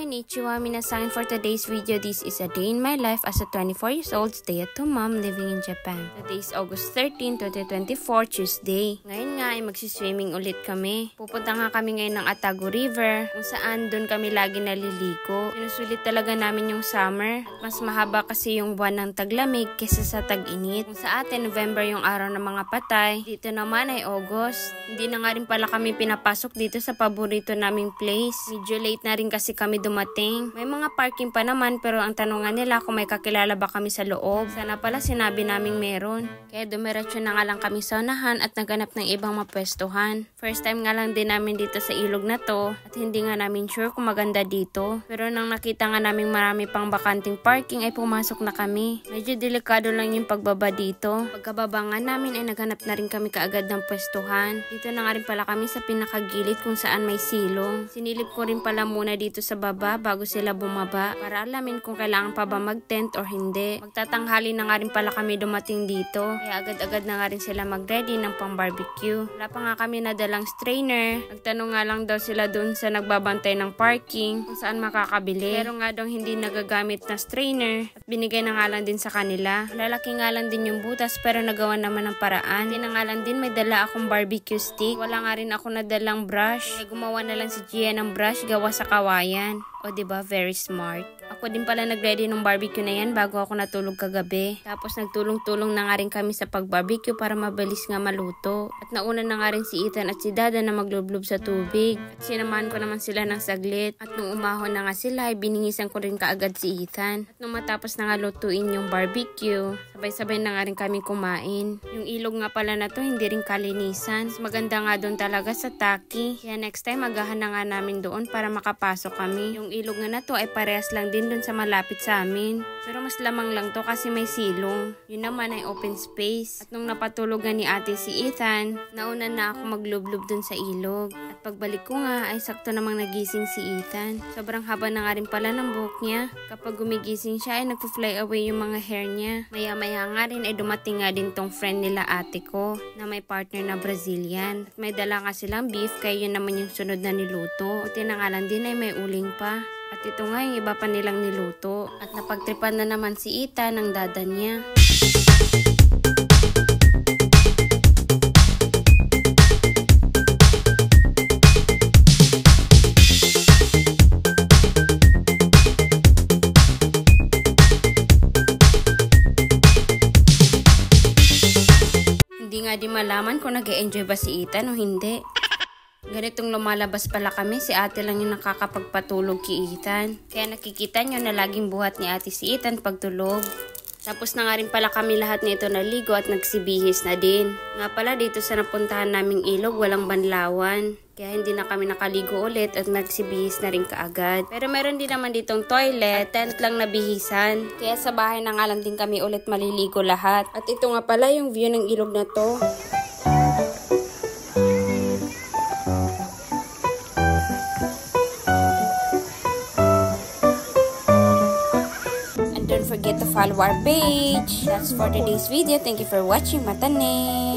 Konnichiwa minasan. For today's video, this is a day in my life as a 24 years old stay-at-home mom living in Japan. Today is August 13, 2024, Tuesday. Ngayon nga ay magsiswimming ulit kami. Pupunta nga kami ngayon ng Atago River kung saan doon kami lagi naliligo. Sinusulit talaga namin yung summer. Mas mahaba kasi yung buwan ng taglamig kesa sa tag-init. Kung sa atin, November yung araw ng mga patay. Dito naman ay August. Hindi na nga rin pala kami pinapasok dito sa paborito naming place. Medyo late na rin kasi kami dumating. May mga parking pa naman pero ang tanungan nila kung may kakilala ba kami sa loob. Sana pala sinabi naming meron. Kaya dumiretso na nga lang kami sa unahan at naganap ng ibang mapwestuhan. First time nga lang din namin dito sa ilog na to at hindi nga namin sure kung maganda dito. Pero nang nakita nga namin marami pang bakanting parking ay pumasok na kami. Medyo delikado lang yung pagbaba dito. Pagkababa nga namin ay naghanap na rin kami kaagad ng pwestuhan. Dito na nga rin pala kami sa pinakagilid kung saan may silong. Sinilip ko rin pala muna dito sa baba bago sila bumaba para alamin kung kailangan pa ba mag-tent or hindi. Magtatanghali na nga rin pala kami dumating dito kaya agad-agad na nga rin sila mag-ready ng pang barbecue. Wala pa nga kami nadalang strainer. Nagtanong nga lang daw sila dun sa nagbabantay ng parking kung saan makakabili. Pero nga daw hindi nagagamit na strainer at binigay na nga lang din sa kanila. Lalaki nga lang din yung butas pero nagawa naman ng paraan. Hindi na nga lang din may dala akong barbecue stick. Wala nga rin ako nadalang brush. Kaya gumawa na lang si Gia ng brush gawa sa kawayan. O diba, very smart. Ako din pala nag-ready ng barbecue na yan bago ako natulog kagabi. Tapos nagtulong-tulong na nga rin kami sa pag-barbecue para mabilis nga maluto. At nauna na nga rin si Ethan at si Dada na maglublob sa tubig. At sinamahan ko naman sila ng saglit. At nung umahon na nga sila, ay biningisan ko rin kaagad si Ethan. At nung matapos na nga lutuin yung barbecue, sabay-sabay na nga rin kami kumain. Yung ilog nga pala na to, hindi rin kalinisan. Mas maganda nga doon talaga sa Taki. Kaya next time, magahan na nga namin doon para makapasok kami. Yung ilog nga na to ay parehas lang din doon sa malapit sa amin. Pero mas lamang lang to kasi may silong. Yun naman ay open space. At nung napatulugan ni ate si Ethan, nauna na ako maglublob doon sa ilog. At pagbalik ko nga ay sakto namang nagising si Ethan. Sobrang haba na nga rin pala ng buhok niya. Kapag gumigising siya ay nagpo-fly away yung mga hair niya. Maya-maya nga rin ay dumating nga din tong friend nila ate ko na may partner na Brazilian. At may dala nga silang beef kaya yun naman yung sunod na niluto. Buti na nga lang din ay may uling pa. At ito nga yung iba pa nilang niluto. At napagtripan na naman si Ethan ng dada niya. Hindi nga di malaman kung nag-e-enjoy ba si Ethan o hindi. Ganitong lumalabas pala kami, si ate lang yung nakakapagpatulog kay Ethan. Kaya nakikita nyo na laging buhat ni ate si Ethan pagtulog. Tapos na nga rin pala kami lahat nito naligo at nagsibihis na din. Nga pala dito sa napuntahan naming ilog walang banlawan. Kaya hindi na kami nakaligo ulit at nagsibihis na rin kaagad. Pero meron din naman ditong toilet, tent lang na bihisan. Kaya sa bahay na nga lang din kami ulit maliligo lahat. At ito nga pala yung view ng ilog na to. Don't forget to follow our page. That's for today's video. Thank you for watching. Mata ne!